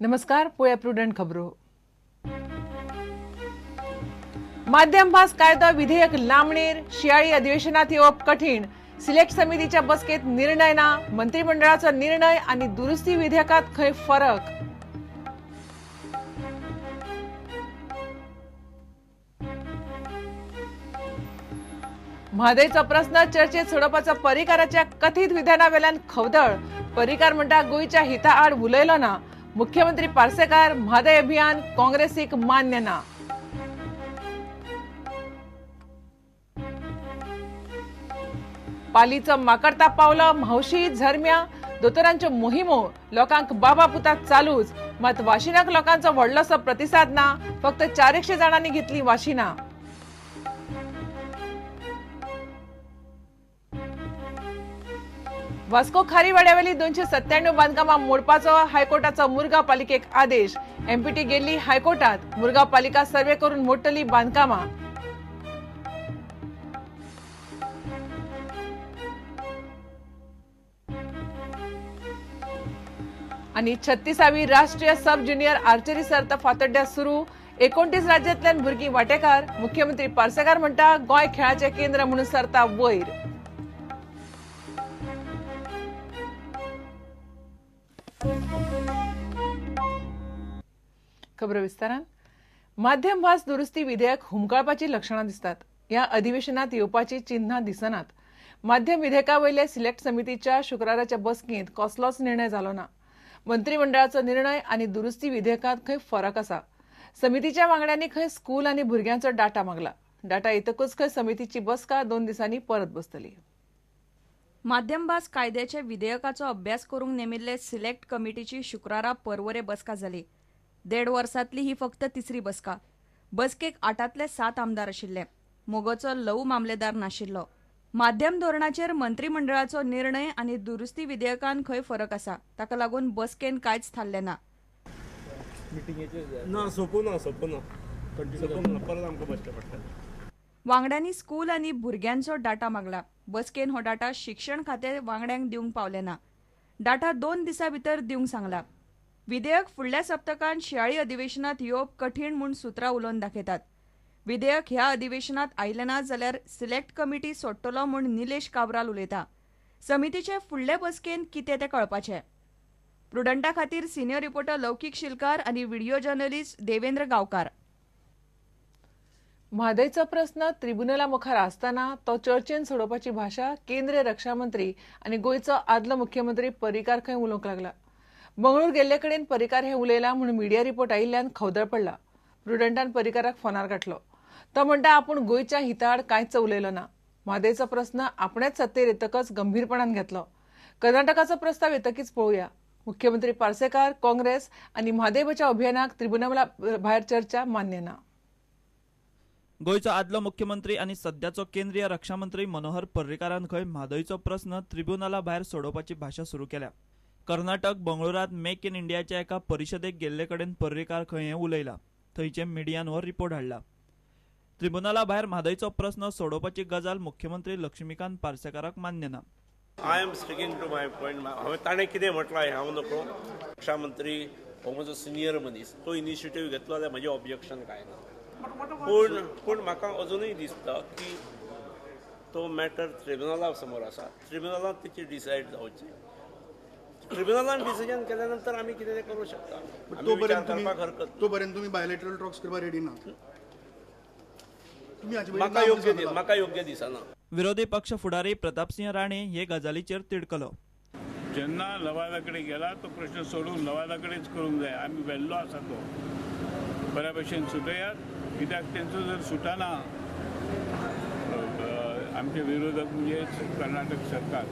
नमस्कार. पोया प्रुडंट खबरो. माध्यम भास कायदा विधेयक लांबणीर, शियाळी अधिवेशनात येवप कठीण. सिलेक्ट समितीच्या बसकेत निर्णय ना. मंत्रिमंडळाचो निर्णय आणि दुरुस्ती विधेयकात खंय फरक. म्हादयचो प्रश्न चर्चेत सोडोवपाचो पर्रीकाराच्या कथीत विधानावेल्यान खवदळ. पर्रीकार म्हणटा गोंयच्या हिता आड उलयलो ना. मुख्यमंत्री पार्सेकार म्हादय अभियान काँग्रेसीक मान्य ना. पालीचो माकडता पावलो. म्हावशी झरम्या दोतोरांच्यो मोहिमो लोकांक बाबा पुतात चालूच. मात वाशिनाक लोकांचो व्हडलोसो प्रतिसाद ना. फक्त 400 जाणांनी घेतली वाशिना. वास्को खारी वाड्यावेली 297 बांदकामां मोडपाचो हायकोर्टाचो मुरगांव पालिकेक आदेश. एमपीटी गेल्ली हायकोर्टात. मुरगांव पालिका सर्वे करून मोडटली बांदकामां. आणि 36वी राष्ट्रीय सब ज्युनियर आर्चरी सर्त फातोड्ड्या सुरू. 29 राज्यांतल्यान भुरगीं वांटेकार. मुख्यमंत्री पार्सेकार म्हणटा गोंय खेळाचें केंद्र म्हणून सरता वयर. खबर विस्तारान. माध्यम भास दुरुस्ती विधेयक हुमकळपाची लक्षणां दिसतात. ह्या अधिवेशनात येवपाची चिन्हां दिसनात. माध्यम विधेयका वयले सिलेक्ट समितीच्या शुक्राराच्या बसकेंत कसलोच निर्णय जालो ना. मंत्रिमंडळाचो निर्णय आनी दुरुस्ती विधेयकात खंय फरक आसा. समितीच्या वांगड्यांनी खंय स्कूल आनी भुरग्यांचो डाटा मागला. डाटा येतकूच खंय समितीची बसका 2 दिसांनी परत बसतली. माध्यम भास कायद्याचे विधेयकाचो अभ्यास करूंक नेमिल्ले सिलेक्ट कमिटीची शुक्रारा परवरे बसका जाली. 1.5 वर्सांतली ही फक्त तिसरी बसका. बसकेक 8तले 7 आमदार आशिल्ले. मोगोचो लव मामलेदार नाशिल्लो. माध्यम धोरणाचेर मंत्रिमंडळाचो निर्णय आनी दुरुस्ती विधेयकान खंय फरक आसा. ताका लागून बसकेन कांयच थारलें ना. वांगड्यांनी स्कूल आनी भुरग्यांचो डाटा मागला. बसकेन हो डाटा शिक्षण खाते वांगड्यांक दिवंक पावले ना. डाटा 2 दिसां भितर दिवंक सांगला. विधेयक फुडल्या सप्तकांत शियाळी अधिवेशनात येवप कठीण म्हूण सुत्रां उलोवन दाखयतात. विधेयक ह्या अधिवेशनात आयलें ना जाल्यार सिलेक्ट कमिटी सोडटलो म्हूण निलेश काब्राल उलयता. समितीचे फुडले बसकेन कितें तें कळपाचें. प्रुडंटा खातीर सिनियर रिपोर्टर लौकीक शिलकार आनी व्हिडिओ जर्नलिस्ट देवेंद्र गांवकार. म्हादयचो प्रस्न ट्रिब्युनला मुखार आसतना तो चर्चेन सोडोवपाची भाशा केंद्रीय रक्षा मंत्री आनी गोंयचो आदलो मुख्यमंत्री पर्रीकार खंय उलोवंक लागला. बंगळूर गेल्ले कडेन पर्रीकार हें उलयला म्हूण मिडिया रिपोर्ट आयिल्ल्यान खवदळ पडला. प्रुडंटान पर्रीकाराक फोनार घातलो. तो म्हणटा आपूण गोंयच्या हिता आड कांयच उलयलो ना. म्हादयचो प्रस्न आपणेच सत्तेर येतकच गंभीरपणान घेतलो. कर्नाटकाचो प्रस्ताव येतकीच पळोवया. मुख्यमंत्री पार्सेकार काँग्रेस आनी म्हादय बचाव अभियानाक ट्रिब्युनला भायर चर्चा मान्य ना. गोंयचो आदलो मुख्यमंत्री आनी सध्याचो केंद्रीय रक्षा मंत्री मनोहर पर्रीकारान खंय म्हादयचो प्रस्न ट्रिब्युनला भायर सोडोवपाची भाशा सुरू केल्या. कर्नाटक बंगळुरात मेक इन इंडियाच्या एका परिशदेक गेल्ले कडेन पर्रीकार खंय हें उलयला. थंयचे मिडियान हो रिपोर्ट हाडला. ट्रिब्युनला भायर म्हादयचो प्रस्न सोडोवपाची गजाल मुख्यमंत्री लक्ष्मीकांत पार्सेकाराक मान्य ना. I am sticking to my point. हांवें ताणें कितें म्हटलां हांव नको. रक्षा मंत्री हो म्हजो सिनियर मनीस. तो इनिशिएटीव घेतलो जाल्यार म्हजें ऑब्जेक्शन कांय ना. पूण म्हाका अजुनूय दिसता की तो मॅटर ट्रिब्युनला समोर आसा. ट्रिब्युनलान तेची डिसायड जावचें. ट्रिब्युनलान डिसिजन केल्या नंतर आमी कितें तें करूं शकता. तो पर्यंत तुम्ही बायलॅटरल टॉक्स करपाक रेडी ना. म्हाका योग्य दिसना. विरोधी पक्ष फुडारी प्रतापसिंह राणे हे गजालीचेर तिडकलो. जेन्ना लवादा कडेन गेला तो प्रश्न सोडून लवादा कडेच करूंक जाय. आमी वेल्लो आसा तो बऱ्या भशेन सुटयात. कित्याक तेंचो जर सुटाना आमचे विरोधक म्हणजे कर्नाटक सरकार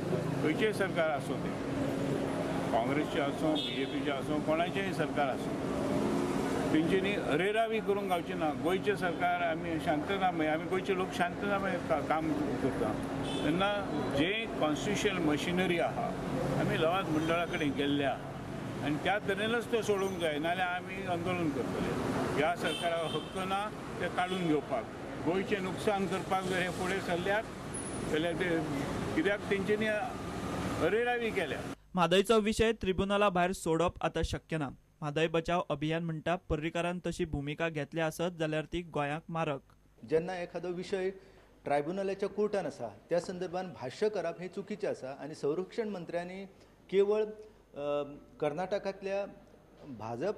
खंयचेंय सरकार आसूं तें काँग्रेसचें आसूं BJPचें आसूं कोणाचेंय सरकार आसूं तेंच्यांनी अरेरावी करूंक गावची ना. गोंयचें सरकार आमी शांतता आमी गोंयचे लोक शांततामय काम करता. तेन्ना जे कॉन्स्टिट्युशनल मशिनरी आहा आमी लवाद मंडळा कडेन गेल्ल्या आनी त्या तरेनच तो सोडूंक जाय. नाल्यार आमी आंदोलन करतले. ह्या सरकाराक हक्क ना ते काडून घेवपाक. गोंयचें नुकसान करपाक जर हे फुडें सरल्यात जाल्यार ते कित्याक तेंच्यांनी अरेरावी केल्या. म्हादयचो विशय ट्रिब्युनला भायर सोडप आता शक्य ना. म्हादय बचाव अभियान म्हणटा पर्रीकारान तशी भूमिका घेतली आसत जाल्यार ती गोंयाक मारक. जेन्ना एखादो विशय ट्रायब्युनलाच्या कोर्टान आसा त्या संदर्भात भाष्य करप हें चुकीचें आसा आनी संरक्षण मंत्र्यांनी केवळ कर्नाटकांतल्या भाजप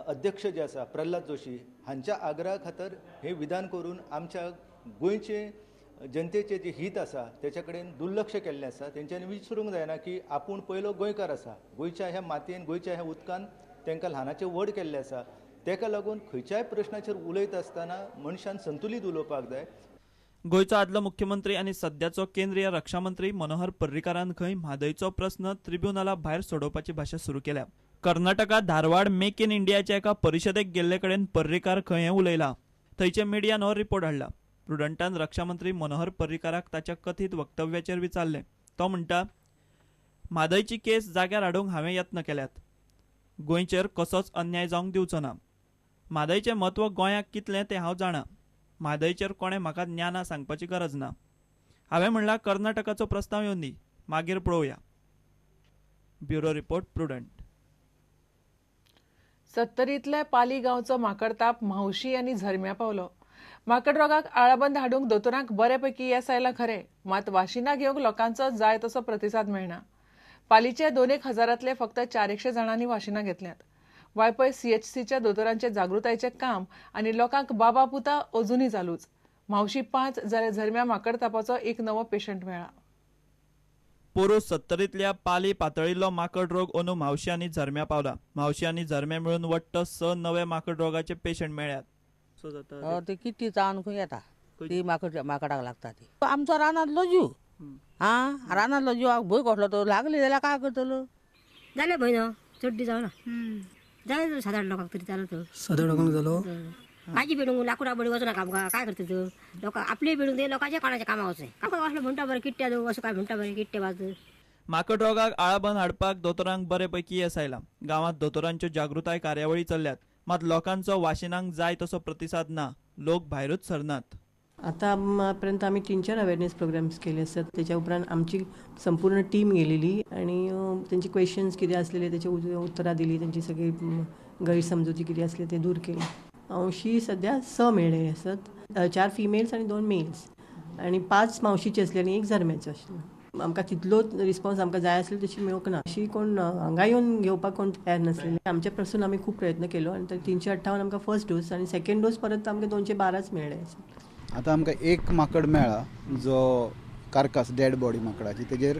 अध्यक्ष जे आसा प्रल्हाद जोशी हांच्या आग्रहा खातीर हें विधान करून आमच्या गोंयचे जनतेचे जे हित आसा तेच्या कडेन दुर्लक्ष केल्लें आसा. तेंच्यांनी विसरूंक जायना की आपूण पयलो गोंयकार आसा. गोंयच्या ह्या मातयेन गोंयच्या ह्या उदकान तांकां ल्हानाचें व्हड केल्लें आसा. तेका लागून खंयच्याय प्रश्नाचेर उलयता आसतना मनशान संतुलीत उलोवपाक जाय. गोंयचो आदलो मुख्यमंत्री आनी सध्याचो केंद्रीय रक्षा मंत्री मनोहर पर्रीकारान खंय म्हादयचो प्रस्न ट्रिब्युनला भायर सोडोवपाची भाशा सुरू केल्या. कर्नाटकात धारवाड मेक इन इंडियाच्या एका परिशदेक गेल्ले कडेन पर्रीकार खंय उलयला. थंयचे मिडियान हो रिपोर्ट हाडला. प्रुडंटान रक्षा मंत्री मनोहर पर्रीकाराक ताच्या कथीत वक्तव्याचेर विचारलें. तो म्हणटा, म्हादयची केस जाग्यार हाडूंक हांवें यत्न केल्यात. गोंयचेर कसोच अन्याय जावंक दिवचो ना. म्हादयचें म्हत्व गोंयाक कितलें तें हांव जाणा. म्हादयचेर कोणें म्हाका ज्ञाना सांगपाची गरज ना. हांवें म्हणलां कर्नाटकाचो प्रस्ताव येवन दी, मागीर पळोवया. Bureau report Prudent. सत्तरीतल्या पाली गांवचो माकडताप म्हावशी आनी झरम्या पावलो. माकड रोगाक आळाबंद हाडूंक दोतोरांक बऱ्यापैकी येस आयला खरें, मात वाशिना घेवंक लोकांचो जाय तसो प्रतिसाद मेळना. पालीचे 2,000 फक्त 400 जाणांनी वाशिना घेतल्यात. वायपय CHCच्या दोतोरांचे जागृतायेचें काम आनी लोकांक बाबा पुता अजूनय चालूच. म्हावशी 5 जाल्यार झरम्या माकड तापाचो एक नवो पेशंट मेळ्ळा. पोरू सत्तरीतल्या पाली पातळिल्लो माकड रोग अंदू म्हावशी आनी झरम्या पावला. म्हावशी आनी झरम्या मेळून वट्ट 6 नवे माकड रोगाचे पेशंट मेळ्ळ्यात. ते किती जावन खंय येता ती माकडाक लागता ती. आमचो रानांतलो जीव रानांतलो जीव भंय कसलो तो लागली जाल्यार काय करतलो. जाले भंय न्हू चड्डी जावना जाय साधारण लोकांक तरी जालो तो साधारण लोकांक जालो. भाजी बेडूंक लाकूडा बडी वचना आमकां काय करता तो लोक आपले बेडूंक दे लोकांच्या कोणाच्या कामां वचय आमकां असलो म्हणटा बरें किट्ट्या दो असो काय म्हणटा बरें किट्टे वाज. माकड रोगाक आळाबंद हाडपाक दोतोरांक बरेपैकी येस आयला. गांवांत दोतोरांच्यो जागृताय कार्यावळी चल्ल्यात, मात लोकांचो वाशिनांक जाय तसो प्रतिसाद ना. लोक भायरूच सरनात. आता पर्यंत आम्ही 3-4 अवेअरनेस प्रोग्राम्स केले असतात. त्याच्या उपरांत आमची संपूर्ण टीम गेलेली आणि त्यांची क्वेश्चन्स किती असलेले त्याची उत्तरां दिली. त्यांची सगळी गैरसमजुती किती असले ते दूर केले. मावशी सध्या 6 मेळ्ळे असत. 4 फिमेल्स आणि 2 मेल्स आणि 5 मावशीचे असले आणि 1 झरम्याचे असले. आमकां तितलो रिस्पॉन्स आमकां जाय आसलो तशी मेळूंक ना. अशी कोण हांगा येवन घेवपाक कोण तयार नासलेले. आमच्या पासून आमी खूब प्रयत्न केलो आणि 358 आमकां फर्स्ट डोस आणि सेकंड डोस परत आमकां 212च मेळ्ळे. आता आमकां एक माकड मेळ्ळा जो कार्कास डेड बॉडी माकडाची. तेजेर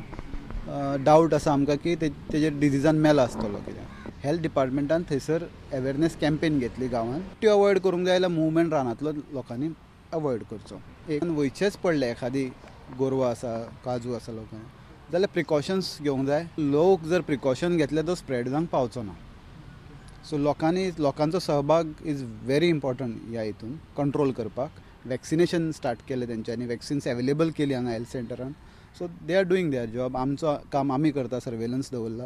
डावट आसा आमकां की तेजेर डिजीजान मेला आसतलो कित्याक. हेल्थ डिपार्टमेंटान थंयसर अवेरनेस कॅम्पेन घेतली गांवांत. त्यो अवॉयड करूंक जाय जाल्यार मुवमेंट रानांतलो लोकांनी अवॉयड करचो. एक वयचेच पडले एखादी गोरवां आसा काजू आसा लोकांक जाल्यार प्रिकॉशन्स घेवंक जाय. लोक जर प्रिकॉशन घेतले तो स्प्रेड जावंक पावचो ना. सो लोकांचो सहभाग इज व्हेरी इम्पॉर्टंट ह्या हितून कंट्रोल करपाक. वॅक्सिनेशन स्टार्ट केलें तेंच्यांनी. वॅक्सिन्स अवेलेबल केली हांगा हेल्थ सेंटरान. So they are doing their job. आमचो काम आमी करता, सर्वेलन्स दवरला.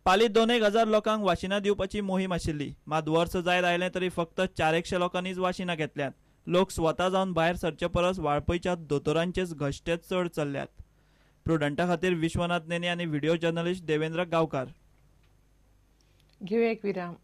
पालीत 2,000 लोकांक वाशिना दिवपाची मोहीम आशिल्ली, मात वर्स जायत आयलें तरी फक्त 400 लोकांनीच वाशिना घेतल्यात. लोक स्वता जावन भायर सरचे परस वाळपयच्या दोतोरांचेच घश्टे चड चल्ल्यात. प्रुडंटा खातीर विश्वनाथ नेने आनी व्हिडिओ जर्नलिस्ट देवेंद्र गांवकार. घेऊया एक विराम.